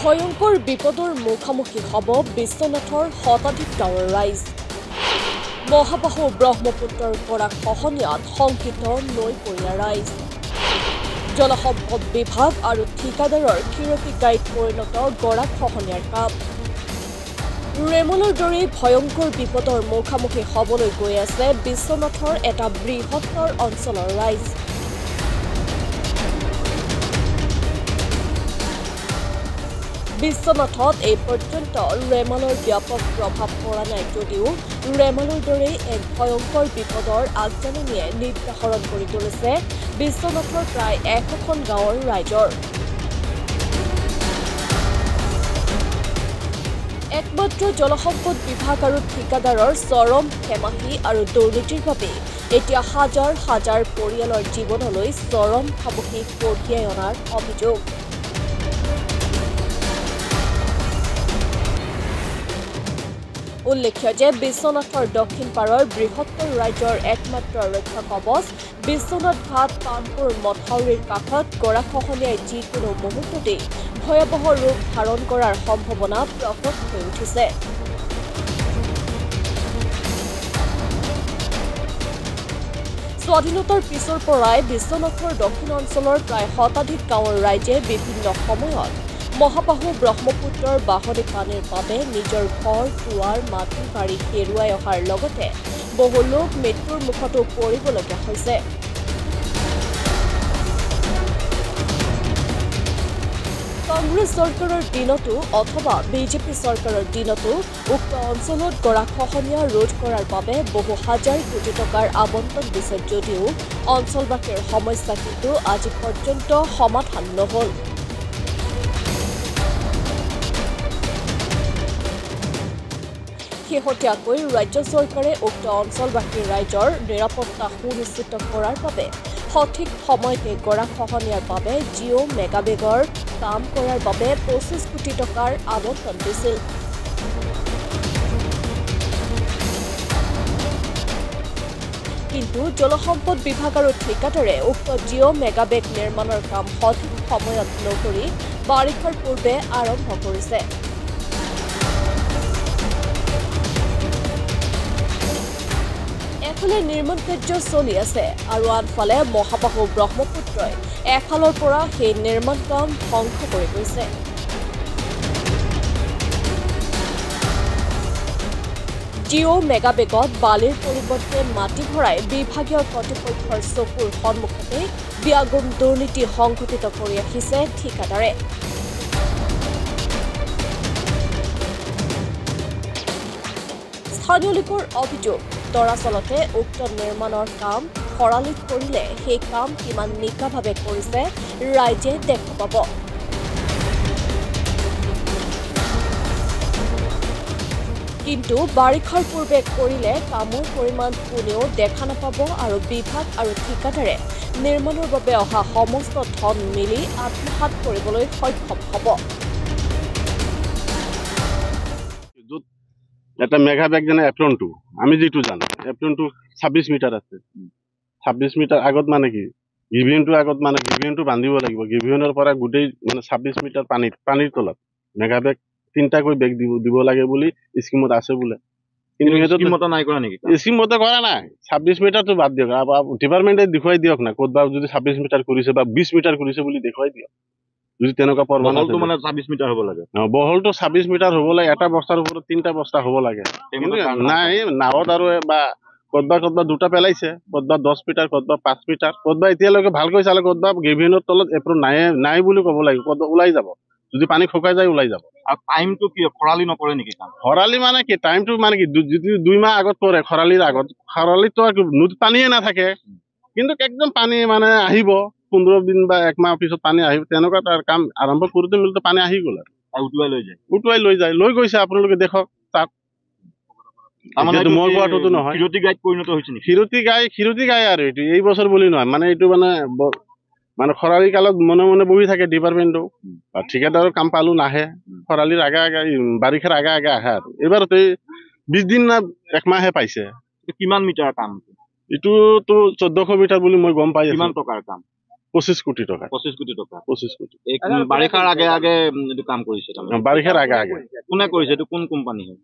ভয়ংকৰ বিপদৰ মুখামুখি হ'ব বিশ্বনাথৰ শতাধিক গাঁৱৰ ৰাইজ। মহাবাহু ব্ৰহ্মপুত্ৰৰ গৰাখহনীয়াত শংকিত নৈপৰীয়া ৰাইজ। জলসম্পদ বিভাগ আৰু ঠিকাদাৰৰ ক্ষীৰতিগাইত পৰিণত গৰাখহনীয়াৰ কাম। ৰেমলৰ দৰে ভয়ংকৰ বিপদৰ মুখামুখি হ'বলৈ গৈ আছে বিশ্বনাথৰ এটা বৃহত্তৰ অঞ্চলৰ ৰাইজ। বিশ্বনাথত এই পৰ্যন্ত ৰেমলৰ ব্যাপক প্ৰভাৱ পৰা নাই যদিও ৰেমলৰ দৰে এক ভয়ংকৰ বিপদৰ আগজাননীয়ে নিৰ্ধাৰণ কৰি তুলিছে বিশ্বনাথৰ প্ৰায় 100খন গাঁৱৰ ৰাইজৰ। একমাত্ৰ জলসম্পদ বিভাগ আৰু ঠিকাদাৰৰ চৰম হেমাহি আৰু দুৰ্নীতিৰ বাবে এতিয়া হাজাৰ হাজাৰ পৰিয়ালৰ জীৱনলৈ চৰম ভাবুকি কঢ়িয়াই অনাৰ অভিযোগ। উল্লেখ্য যে বিশ্বনাথৰ দক্ষিণ পাৰৰ বৃহত্তৰ ৰাজ্যৰ একমাত্ৰ ৰক্ষা কবচ বিশ্বনাথ ঘাট পানপুৰ মথাউৰিৰ কাষত গৰাখহনীয়াই যিকোনো মুহূৰ্ততেই ভয়াৱহ ৰূপ ধাৰণ কৰাৰ সম্ভাৱনা প্ৰকট হৈ উঠিছে। স্বাধীনতাৰ পিছৰ পৰাই বিশ্বনাথৰ দক্ষিণ অঞ্চলৰ প্ৰায় শতাধিক গাঁৱৰ ৰাইজে বিভিন্ন সময়ত মহাবাহু ব্ৰহ্মপুত্ৰৰ বাহনী পানীৰ বাবে নিজৰ ঘৰ দুৱাৰ মাটি বাৰী হেৰুৱাই অহাৰ লগতে বহু লোক মৃত্যুৰ মুখতো পৰিবলগীয়া হৈছে। কংগ্ৰেছ চৰকাৰৰ দিনতো অথবা বিজেপি চৰকাৰৰ দিনতো উক্ত অঞ্চলত গৰাখহনীয়া ৰোধ কৰাৰ বাবে বহু হাজাৰ কোটি টকাৰ আবণ্টন দিছে যদিও অঞ্চলবাসীৰ সমস্যা কিন্তু আজি পৰ্যন্ত সমাধান নহল। শেহতীয়াকৈ ৰাজ্য চৰকাৰে উক্ত অঞ্চলবাসীৰ ৰাইজৰ নিৰাপত্তা সুনিশ্চিত কৰাৰ বাবে সঠিক সময়তে গৰাখহনীয়াৰ বাবে জিঅ' মেগাবেগৰ কাম কৰাৰ বাবে 25 কোটি টকাৰ আবণ্টন দিছিল। কিন্তু জলসম্পদ বিভাগ আৰু ঠিকাদাৰে উক্ত জিঅ' মেগাবেগ নিৰ্মাণৰ কাম সঠিক সময়ত নকৰি বাৰিষাৰ পূৰ্বে আৰম্ভ কৰিছে। এফালে নিৰ্মাণ কাৰ্য চলি আছে আৰু আনফালে মহাবাহু ব্ৰহ্মপুত্ৰই এফালৰ পৰা সেই নিৰ্মাণ কাম ধ্বংস কৰি গৈছে। জিঅ' মেগাবেগত বালিৰ পৰিৱৰ্তে মাটি ভৰাই বিভাগীয় কৰ্তৃপক্ষৰ চকুৰ সন্মুখতে ব্যাগুম দুৰ্নীতি সংঘটিত কৰি ৰাখিছে ঠিকাদাৰে। স্থানীয় লোকৰ অভিযোগ দৰাচলতে উক্ত নিৰ্মাণৰ কাম খৰালিত কৰিলে সেই কাম কিমান নিকাভাৱে কৰিছে ৰাইজে দেখা পাব। কিন্তু বাৰিষাৰ পূৰ্বে কৰিলে কামৰ পৰিমাণ কোনেও দেখা নাপাব আৰু বিভাগ আৰু ঠিকাদাৰে নিৰ্মাণৰ বাবে অহা সমস্ত ধন মিলি আত্মসাৎ কৰিবলৈ সক্ষম হ'ব। এটা মেগাবেগ যেনে এপ্ৰনটো আমি যিটো জানো এপ্ৰনটো 26 মিটাৰ আছে। 26 মিটাৰ আগত মানে কি গিভিয়নটো আগত মানে গিভিয়নটো বান্ধিব লাগিব। গিভিয়নৰ পৰা গোটেই মানে 26 মিটাৰ পানীৰ তলত মেগাবেগ 3টাকৈ বেগ দিব লাগে বুলি স্কিমত আছে বোলে। কিন্তু স্কিমত নাই কৰা নেকি? স্কিমত কৰা নাই। 26 মিটাৰটো বাদ দিয়ক, ডিপাৰ্টমেণ্টে দেখুৱাই দিয়ক না ক'তবা যদি 26 মিটাৰ কৰিছে বা 20 মিটাৰ কৰিছে বুলি দেখুৱাই দিয়ক। যদি তেনেকুৱা বহলটো মানে 26 মিটাৰ হ'ব লাগে। বহলটো 26 মিটাৰ হ'ব লাগে। এটা বস্তাৰ ওপৰত 3টা বস্তা হ'ব লাগে। নাই নাৱত আৰু বা ক'তবা 2টা পেলাইছে, ক'তবা 10 মিটাৰ, ক'তবা 5 মিটাৰ, ক'তবা এতিয়ালৈকে ভালকৈ চালে ক'তবা গেভিয়নৰ তলত এপ্ৰন নাই বুলি ক'ব লাগিব। ক'তবা ওলাই যাব, যদি পানী শুকাই যায় ওলাই যাব। আৰু টাইমটো কি খৰালি নকৰে নেকি? খৰালি মানে কি টাইমটো মানে কি যদি 2 মাহ আগত কৰে খৰালিৰ আগত, খৰালিতো নদীত পানীয়ে নাথাকে। কিন্তু একদম পানী মানে আহিব 15 দিন বা 1 মাহ পিছত পানী আহিব। তেনেকুৱা তাৰ কাম আৰম্ভ কৰোঁতে মিলোতে পানী আহি গ'ল আৰু উটুৱাই লৈ যায়। লৈ গৈছে আপোনালোকে দেখক তাত। মই কোৱাটোতো নহয়, ক্ষীৰতি গাই আৰু এইটো এই বছৰ বুলি নহয়, মানে এইটো মানে খৰালি কালত মনে মনে বহি থাকে ডিপাৰ্টমেণ্টটো। ঠিকাদাৰৰ কাম পালো নাহে, খৰালিৰ আগে বাৰিষাৰ আগে আহে আৰু এইবাৰতে 20 দিন না 1 মাহে পাইছে। কিমান মিটাৰ কাম? এইটোতো 1400 মিটাৰ বুলি মই গম পাই আছো। কিমান টকাৰ কাম? 25 কোটি টাকা 25 কোটি টকা 25 কোটি এই বাৰিষাৰ আগে আগে এইটো কাম কৰিছে তাৰমানে বাৰিষাৰ আগে আগে কোনে কৰিছে এইটো কোন কোম্পানী হয়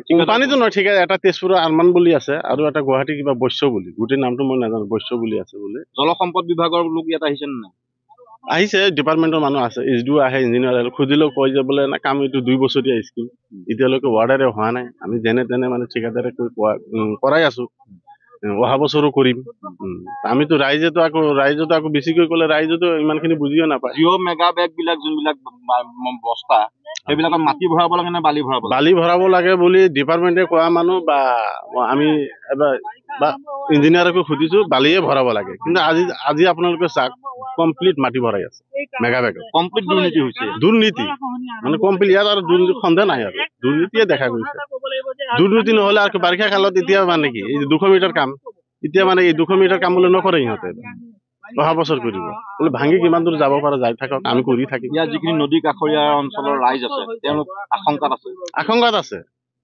কোম্পানীটো নহয় ঠিক আছে এটা তেজপুৰৰ আৰমান বুলি আছে আৰু এটা গুৱাহাটী কিবা বৈশ্য বুলি গোটেই নামটো মই নাজানো বৈশ্য বুলি আছে বোলে জলসম্পদ বিভাগৰ লোক ইয়াত আহিছে নে নাই আহিছে ডিপাৰ্টমেণ্টৰ মানুহ আছে SDO আহে ইঞ্জিনিয়াৰ আহে খুজিলেও কয় যে বোলে না কাম এইটো 2 বছৰীয়া স্কিম এতিয়ালৈকে ৱাৰ্ডাৰে হোৱা নাই আমি যেনে তেনে মানে ঠিকাদাৰে কৰাই আছো অহা বছৰো কৰিম আমিতো ৰাইজেতো আকৌ বেছিকৈ ক'লে ৰাইজেতো ইমানখিনি বুজিও নাপায় জিঅ' মেগা বেগ বিলাক যোনবিলাক বস্তা সেইবিলাকত মাটি ভৰাব লাগে নে বালি ভৰাব লাগে বালি ভৰাব লাগে বুলি ডিপাৰ্টমেণ্টে কোৱা মানুহ বা আমি এবাৰ বা ইঞ্জিনিয়াৰকো সুধিছো বালিয়ে ভৰাব লাগে কিন্তু আজি আপোনালোকে চাওক কমপ্লিট মাটি ভৰাই আছে মেগা বেগত কমপ্লিট দুৰ্নীতি হৈছে দুৰ্নীতি মানে কমপ্লিট ইয়াত আৰু দুৰ্নীতি সন্দেহ নাই আৰু দুৰ্নীতিয়ে দেখা গৈছে দুৰ্নীতি নহ'লে আৰু বাৰিষা কালত এতিয়া মানে কি এই 200 মিটাৰ কাম এতিয়া মানে এই 200 মিটাৰ কাম বোলে নকৰে সিহঁতে অহা বছৰ কৰিব বোলে ভাঙি কিমান দূৰ যাব পাৰে যাই থাকক আমি কৰি থাকিম ইয়াৰ যিখিনি নদী কাষৰীয়া অঞ্চলৰ ৰাইজ আছে তেওঁলোক আশংকাত আছে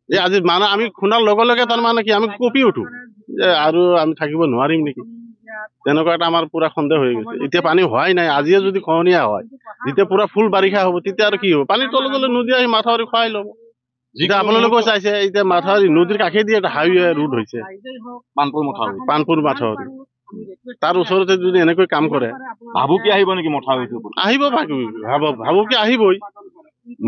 যে আজি মানে আমি শুনাৰ লগে লগে তাৰমানে কি আমি কঁপি উঠো যে আৰু আমি থাকিব নোৱাৰিম নেকি তেনেকুৱা এটা আমাৰ পুৰা সন্দেহ হৈ গৈছে এতিয়া পানী হোৱাই নাই আজিয়ে যদি খহনীয়া হয় যেতিয়া পুৰা ফুল বাৰিষা হ'ব তেতিয়া আৰু কি হ'ব পানীৰ তলত নদী আহি মাথাউৰি খুৱাই ল'ব যেতিয়া আপোনালোকেও চাইছে এতিয়া মাথাউৰি নদীৰ কাষেদি এটা হাইৱে ৰোড হৈছে পানপুৰ মাথাউৰি তাৰ ওচৰতে যদি এনেকৈ কাম কৰে ভাবুকি আহিব নেকি মথাউৰিটো আহিব ভাবুকি আহিবই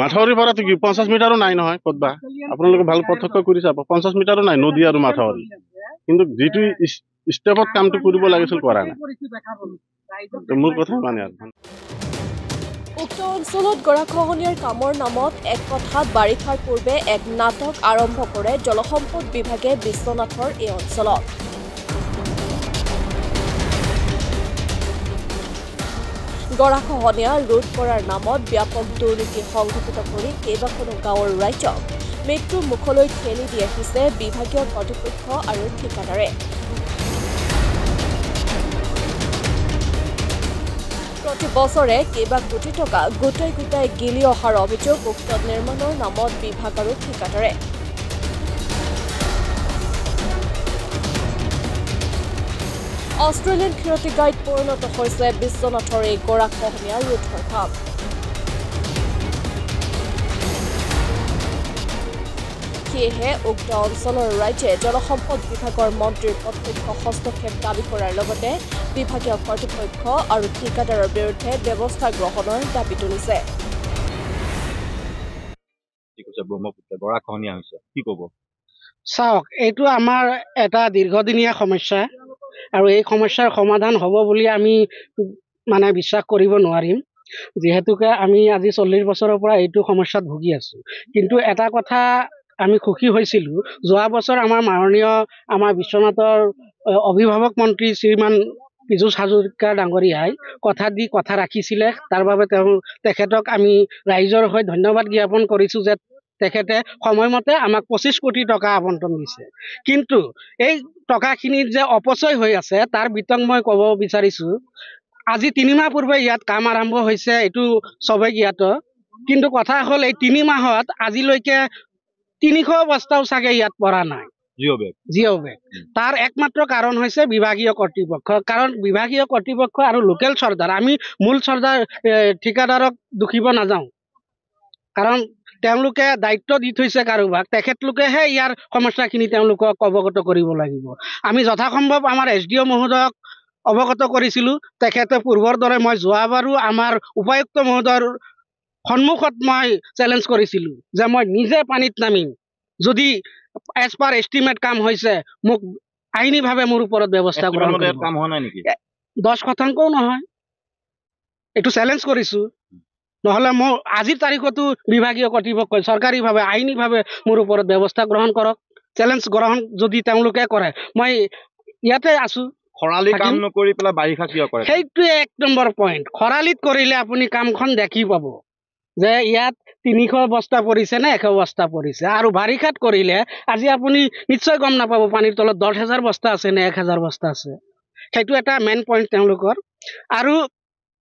মাথাউৰিৰ পৰাতো কি 50 মিটাৰো নাই নহয় ক'তবা আপোনালোকে ভাল পাৰ্থক্য কৰি চাব 50 মিটাৰো নাই নদী আৰু মাথাউৰি কিন্তু যিটো ষ্টেপত কামটো কৰিব লাগিছিল কৰা নাই মোৰ কথা মানে আৰু উক্ত অঞ্চলত গৰাখহনীয়াৰ কামৰ নামত এক কথাত বাৰিষাৰ পূৰ্বে এক নাটক আৰম্ভ কৰে জলসম্পদ বিভাগে বিশ্বনাথৰ এই অঞ্চলত গৰাখহনীয়া ৰোধ কৰাৰ নামত ব্যাপক দুৰ্নীতি সংঘটিত কৰি কেইবাখনো গাঁৱৰ ৰাইজক মৃত্যুৰ মুখলৈ ঠেলি দি আহিছে বিভাগীয় কৰ্তৃপক্ষ আৰু ঠিকাদাৰে প্ৰতি বছৰে কেইবা কোটি টকা গোটাই গিলি অহাৰ অভিযোগ উক্ত নিৰ্মাণৰ নামত বিভাগ আৰু ঠিকাদাৰে অষ্ট্ৰেলিয়ান ক্ষতি গাইড পৰিণত হৈছে বিশ্বনাথৰ এই গৰাখহনীয়া ৰোধৰ কাম সেয়েহে উক্ত অঞ্চলৰ ৰাইজে জলসম্পদ বিভাগৰ মন্ত্ৰীৰ প্ৰত্যক্ষ হস্তক্ষেপ দাবী কৰাৰ লগতে বিভাগীয় কৰ্তৃপক্ষ আৰু ঠিকাদাৰৰ বিৰুদ্ধে ব্যৱস্থা গ্ৰহণৰ দাবী তুলিছে গৰাখহনীয়া হৈছে কি ক'ব চাওক এইটো আমাৰ এটা দীৰ্ঘদিনীয়া সমস্যা আৰু এই সমস্যাৰ সমাধান হ'ব বুলি আমি মানে বিশ্বাস কৰিব নোৱাৰিম যিহেতুকে আমি আজি 40 বছৰৰ পৰা এইটো সমস্যাত ভুগি আছো কিন্তু এটা কথা আমি খুশি হৈছিলো যোৱা বছৰ আমাৰ মাননীয় আমাৰ বিশ্বনাথৰ অভিভাৱক মন্ত্ৰী শ্ৰীমান পীযুষ হাজৰিকা ডাঙৰীয়াই কথা ৰাখিছিলে তাৰ বাবে তেখেতক আমি ৰাইজৰ হৈ ধন্যবাদ জ্ঞাপন কৰিছো যে তেখেতে সময়মতে আমাক 25 কোটি টকা আবণ্টন দিছে কিন্তু এই টকাখিনিৰ যে অপচয় হৈ আছে তাৰ বিতং মই ক'ব বিচাৰিছো আজি 3 মাহ পূৰ্বে ইয়াত কাম আৰম্ভ হৈছে এইটো সবে জ্ঞাত কিন্তু কথা হ'ল এই 3 মাহত আজিলৈকে 300 বস্তাও চাগে ইয়াত পৰা নাই জিঅ' বেগ তাৰ একমাত্ৰ কাৰণ হৈছে বিভাগীয় কৰ্তৃপক্ষ কাৰণ বিভাগীয় কৰ্তৃপক্ষ আৰু লোকেল চৰকাৰ আমি মূল চৰকাৰ ঠিকাদাৰক দুখিব নাযাওঁ কাৰণ তেওঁলোকে দায়িত্ব দি থৈছে কাৰোবাক তেখেতলোকেহে ইয়াৰ সমস্যাখিনি তেওঁলোকক অৱগত কৰিব লাগিব আমি যথাসম্ভৱ আমাৰ SDO মহোদয়ক অৱগত কৰিছিলো তেখেতে পূৰ্বৰ দৰে মই যোৱাবাৰো আমাৰ উপায়ুক্ত মহোদয়ৰ সন্মুখত মই চ্যালেঞ্জ কৰিছিলো যে মই নিজে পানীত নামিম যদি এজ পাৰ এষ্টিমেট কাম হৈছে মোক আইনীভাৱে মোৰ ওপৰত ব্যৱস্থা গ্ৰহণ কৰিব কাম হোৱা নাই নেকি 10% নহয় এইটো চ্যালেঞ্জ কৰিছো নহলে মই আজিৰ তাৰিখতো বিভাগীয় কৰ্তৃপক্ষই চৰকাৰীভাৱে আইনীভাৱে মোৰ ওপৰত ব্যৱস্থা গ্ৰহণ কৰক চ্যালেঞ্জ গ্ৰহণ যদি তেওঁলোকে কৰে মই ইয়াতে আছো খৰালি কাম নকৰি পেলাই বাৰিষা কিয় কৰে সেইটোৱে 1 নম্বৰ পইণ্ট খৰালিত কৰিলে আপুনি কামখন দেখি পাব যে ইয়াত 300 বস্তা পৰিছে নে 100 বস্তা পৰিছে আৰু বাৰিষাত কৰিলে আজি আপুনি নিশ্চয় গম নাপাব পানীৰ তলত 10,000 বস্তা আছে নে 1000 বস্তা আছে সেইটো এটা মেইন পইণ্ট তেওঁলোকৰ আৰু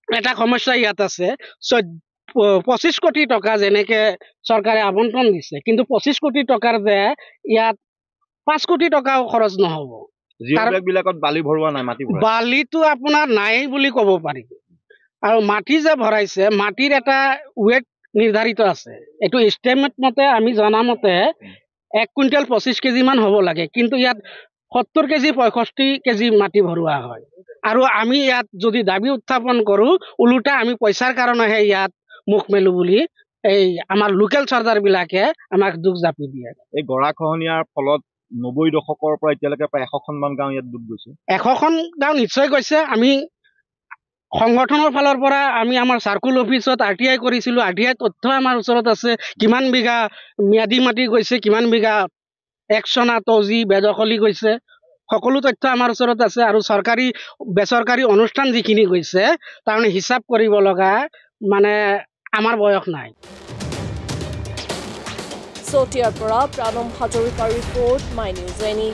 এটা সমস্যা ইয়াত আছে 25 কোটি টকা যেনেকে চৰকাৰে আবণ্টন দিছে কিন্তু 25 কোটি টকাৰ যে ইয়াত 5 কোটি টকাও খৰচ নহব বিলাকত বালি ভৰোৱা নাই, মাটি ভৰাই বালিটো আপোনাৰ নাই বুলি ক'ব পাৰি। আৰু মাটি যে ভৰাইছে, মাটিৰ এটা ৱেট নিৰ্ধাৰিত আছে। এইটো এষ্টিমেট মতে আমি জনা মতে 1 কুইণ্টেল 25 কেজি মান হ'ব লাগে, কিন্তু ইয়াত 70 কেজি 65 কেজি মাটি ভৰোৱা হয়। আৰু আমি ইয়াত যদি দাবী উত্থাপন কৰোঁ, ওলোটা আমি পইচাৰ কাৰণেহে ইয়াত মুখ মেলো বুলি এই আমাৰ লোকেল চৰ্দাৰবিলাকে আমাক দুখ জাপি দিয়ে। এই গৰাখহনীয়াৰ ফলত 90 দশকৰ পৰা এতিয়ালৈকে প্ৰায় 100খনমান গাঁও ইয়াত ডুব গৈছে। 100খন গাঁও নিশ্চয় গৈছে। আমি সংগঠনৰ ফালৰ পৰা আমি আমাৰ চাৰ্কুল অফিচত RTI কৰিছিলোঁ। RTI তথ্য আমাৰ ওচৰত আছে, কিমান বিঘা ম্যাদী মাটি গৈছে, কিমান বিঘা একচনা তজি বেদখলি গৈছে, সকলো তথ্য আমাৰ ওচৰত আছে। আৰু চৰকাৰী বেচৰকাৰী অনুষ্ঠান যিখিনি গৈছে তাৰমানে হিচাপ কৰিব লগা মানে আমাৰ বয়স নাই। চতিয়াৰ পৰা প্ৰণম হাজৰিকাৰ ৰিপৰ্ট, মাই নিউজ এনি।